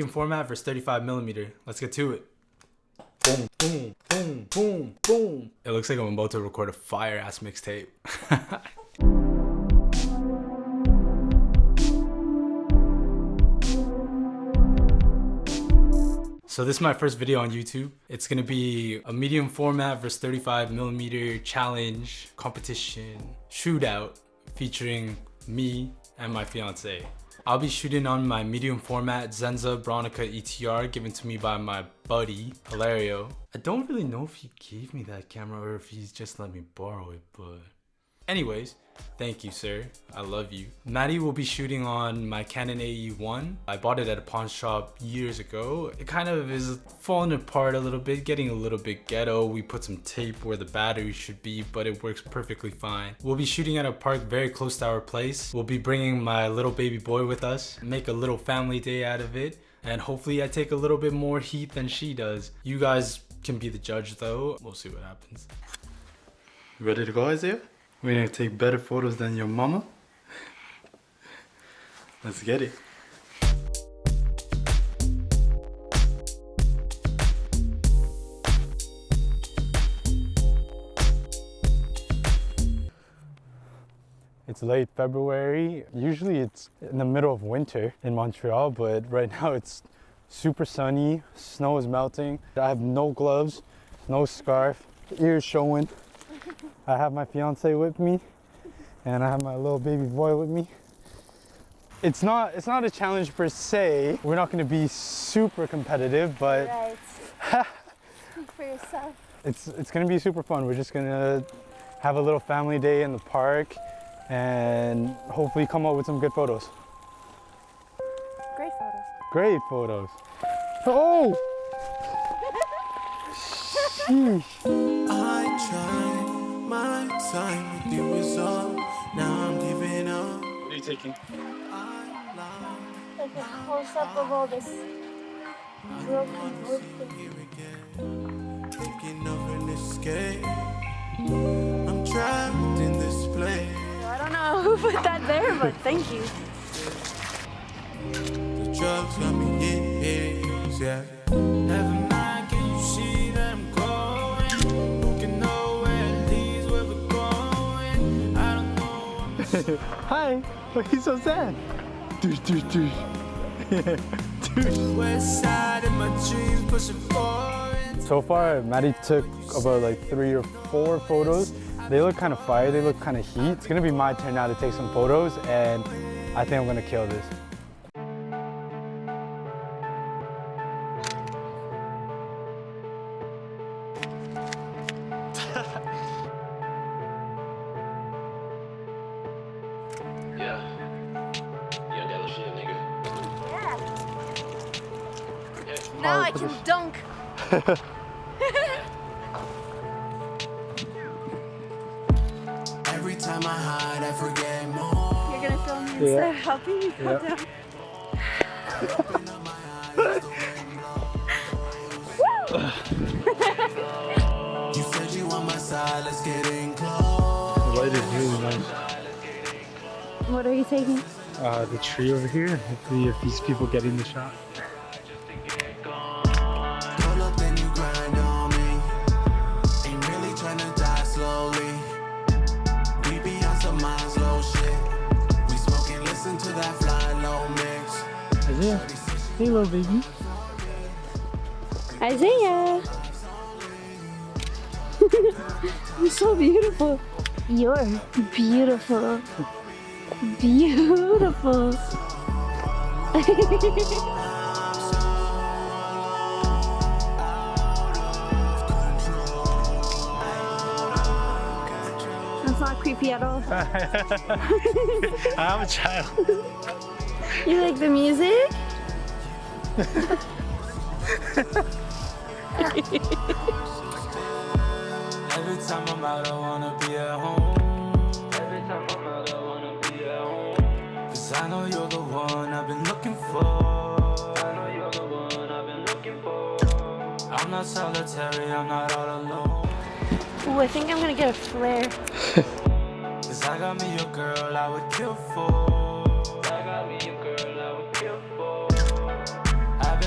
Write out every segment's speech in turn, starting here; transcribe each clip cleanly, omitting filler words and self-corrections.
medium format versus 35mm. Let's get to it. Boom, boom, boom, boom, boom. It looks like I'm about to record a fire-ass mixtape. So this is my first video on YouTube. It's gonna be a medium format versus 35mm challenge, competition, shootout, featuring me and my fiance. I'll be shooting on my medium format Zenza Bronica ETR given to me by my buddy, Hilario. I don't really know if he gave me that camera or if he's just let me borrow it, but anyways, thank you, sir. I love you. Maddie will be shooting on my Canon AE1. I bought it at a pawn shop years ago. It kind of is falling apart a little bit, getting a little bit ghetto. We put some tape where the battery should be, but it works perfectly fine. We'll be shooting at a park very close to our place. We'll be bringing my little baby boy with us, make a little family day out of it, and hopefully I take a little bit more heat than she does. You guys can be the judge though. We'll see what happens. You ready to go, Isaiah? We're gonna take better photos than your mama. Let's get it. It's late February. Usually it's in the middle of winter in Montreal, but right now it's super sunny. Snow is melting. I have no gloves, no scarf, ears showing. I have my fiance with me, and I have my little baby boy with me. It's not a challenge per se. We're not going to be super competitive, but right. Speak for yourself. It's going to be super fun. We're just going to have a little family day in the park, and hopefully come up with some good photos. Great photos. Great photos. Oh! Sheesh. I tried. My time with you is up. Now I'm giving up. What are you taking? Like a close-up of all this broken wood. Thinking of an escape. I'm trapped in this place. I don't know who put that there, but thank you. The drugs got me hit, yeah. Never mind, can you see that I'm going? Who can know where it leads, where we're going? I don't know. Hi! Why are you so sad? Douche, douche, douche. Douche. West side in my dreams pushing forward. So far, Maddie took about like 3 or 4 photos. They look kind of fire, they look kind of heat. It's gonna be my turn now to take some photos, and I think I'm gonna kill this. Yeah. You got that shit, nigga. Yeah. Now I can dunk. Every time I hide, I forget more. You're gonna film me instead of helping me go down. You said you on my side, let's get in close. The light is really nice. What are you taking? The tree over here. Hopefully if these people get in the shot. Pull up, then you grind on me. Ain't really trying to die slowly. We be on some mind slow shit. We smoke and listen to that fly low mix. Isaiah, hey little baby. Isaiah! You're so beautiful. You're beautiful. Beautiful. That's not creepy at all. I'm a child. You like the music? Every time I'm out, I wanna be at home. Every time I'm out, I wanna be at home. 'Cause I know you're the one I've been looking for. I know you're the one I've been looking for. I'm not solitary, I'm not all alone. Ooh, I think I'm gonna get a flare. 'Cause I got me a girl I would kill for. I got me a girl I would kill for. I've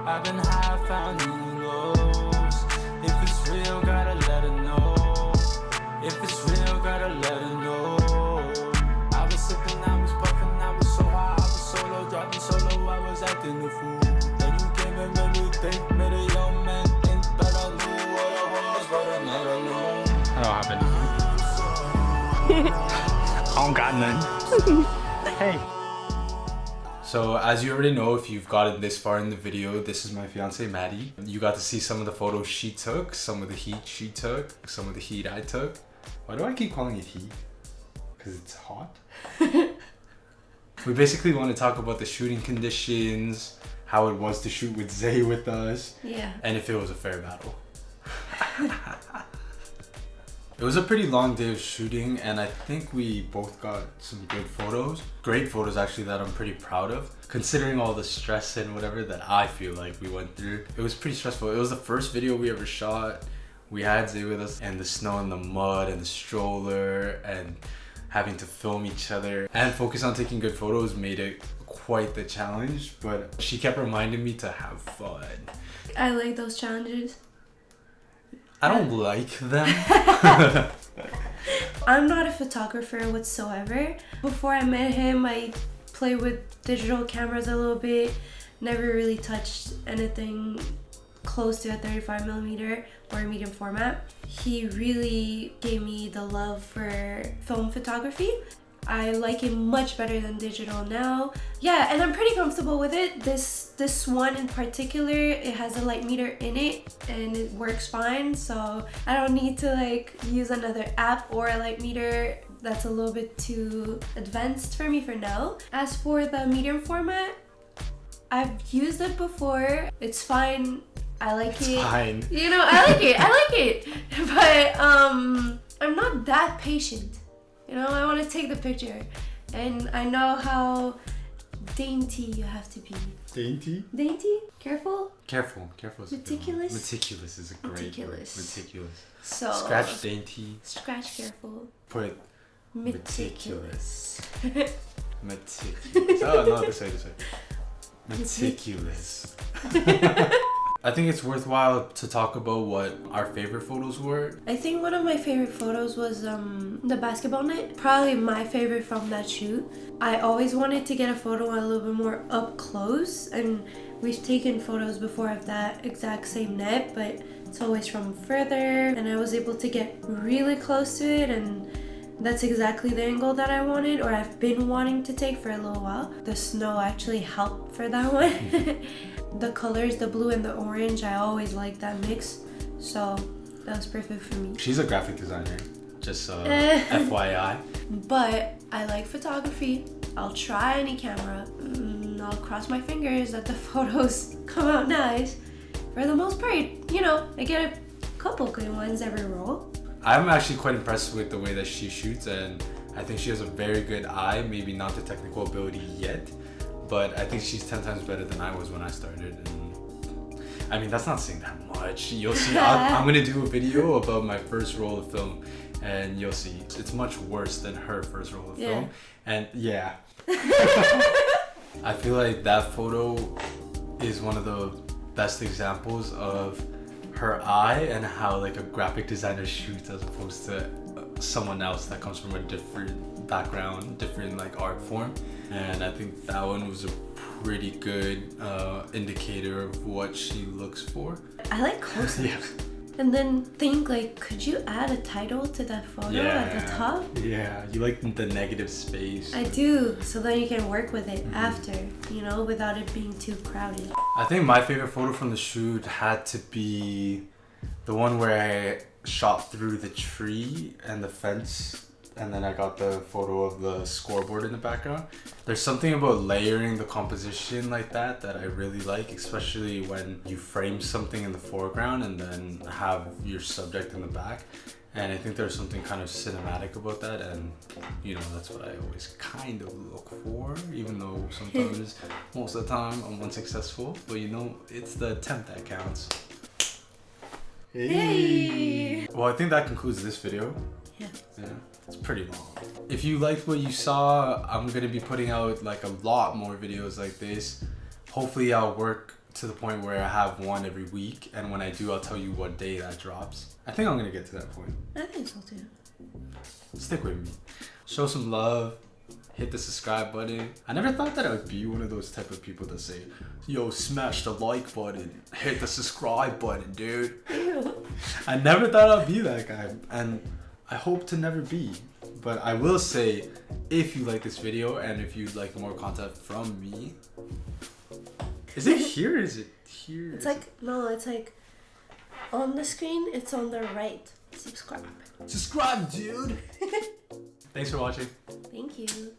I've been high, found new lows. If it's real, gotta let her know. If it's real, gotta let her know. I was sipping, I was puffing, I was so high, I was solo, driving solo, I was acting a fool. Then you came and made me think, made a young man think that I knew what I was, but I never knew. I don't have anything. I don't got none. Hey. So as you already know, if you've gotten this far in the video, this is my fiance Maddie. You got to see some of the photos she took, some of the heat she took, some of the heat I took. Why do I keep calling it heat? Because it's hot? We basically want to talk about the shooting conditions, how it was to shoot with Zay with us, and if it was a fair battle. It was a pretty long day of shooting, and I think we both got some good photos. Great photos actually that I'm pretty proud of, considering all the stress and whatever that I feel like we went through. It was pretty stressful. It was the first video we ever shot. We had Zay with us, and the snow and the mud and the stroller and having to film each other and focus on taking good photos made it quite the challenge, but she kept reminding me to have fun. I like those challenges. I don't like them. I'm not a photographer whatsoever. Before I met him, I played with digital cameras a little bit. Never really touched anything close to a 35mm or a medium format. He really gave me the love for film photography. I like it much better than digital now. Yeah, and I'm pretty comfortable with it. This one in particular, it has a light meter in it and it works fine, so I don't need to like use another app or a light meter. That's a little bit too advanced for me for now. As for the medium format, I've used it before. It's fine. I like it. Fine. You know, I like it. But I'm not that patient. You know, I want to take the picture, and I know how dainty you have to be. Dainty? Dainty? Careful? Careful is Meticulous? A good one. Meticulous is a great Meticulous. word. Meticulous. So Scratch dainty. Scratch careful. Put Meticulous. Meticulous. Oh no, this way. Meticulous. I think it's worthwhile to talk about what our favorite photos were. I think one of my favorite photos was the basketball net. Probably my favorite from that shoot. I always wanted to get a photo a little bit more up close, and we've taken photos before of that exact same net, but it's always from further, and I was able to get really close to it, and that's exactly the angle that I wanted, or I've been wanting to take for a little while. The snow actually helped for that one. The colors, the blue and the orange, I always like that mix, so that was perfect for me. She's a graphic designer, just FYI. But I like photography. I'll try any camera. I'll cross my fingers that the photos come out nice. For the most part, you know, I get a couple good ones every roll. I'm actually quite impressed with the way that she shoots, and I think she has a very good eye. Maybe not the technical ability yet, but I think she's 10 times better than I was when I started. And I mean, that's not saying that much. You'll see. I'm gonna do a video about my first roll of film, and you'll see. It's much worse than her first roll of film. And yeah. I feel like that photo is one of the best examples of her eye and how like a graphic designer shoots as opposed to someone else that comes from a different background, different like art form. And I think that one was a pretty good indicator of what she looks for. I like close-ups. Yeah. And then think like, could you add a title to that photo at the top? Yeah, you like the negative space. I do, so then you can work with it after, you know, without it being too crowded. I think my favorite photo from the shoot had to be the one where I shot through the tree and the fence, and then I got the photo of the scoreboard in the background. There's something about layering the composition like that I really like, especially when you frame something in the foreground and then have your subject in the back. And I think there's something kind of cinematic about that, and you know, that's what I always kind of look for, even though sometimes, most of the time, I'm unsuccessful. But you know, it's the attempt that counts. Hey! Well, I think that concludes this video. Yeah. It's pretty long. If you liked what you saw, I'm gonna be putting out like a lot more videos like this. Hopefully I'll work to the point where I have one every week, and when I do, I'll tell you what day that drops. I think I'm gonna get to that point. I think so too. Stick with me. Show some love. Hit the subscribe button. I never thought that I would be one of those type of people that say, yo, smash the like button, hit the subscribe button, dude. I never thought I'd be that guy, and I hope to never be. But I will say, if you like this video and if you'd like more content from me, is it here or is it here? It's like, no, it's like on the screen, it's on the right. Subscribe. Subscribe, dude. Thanks for watching. Thank you.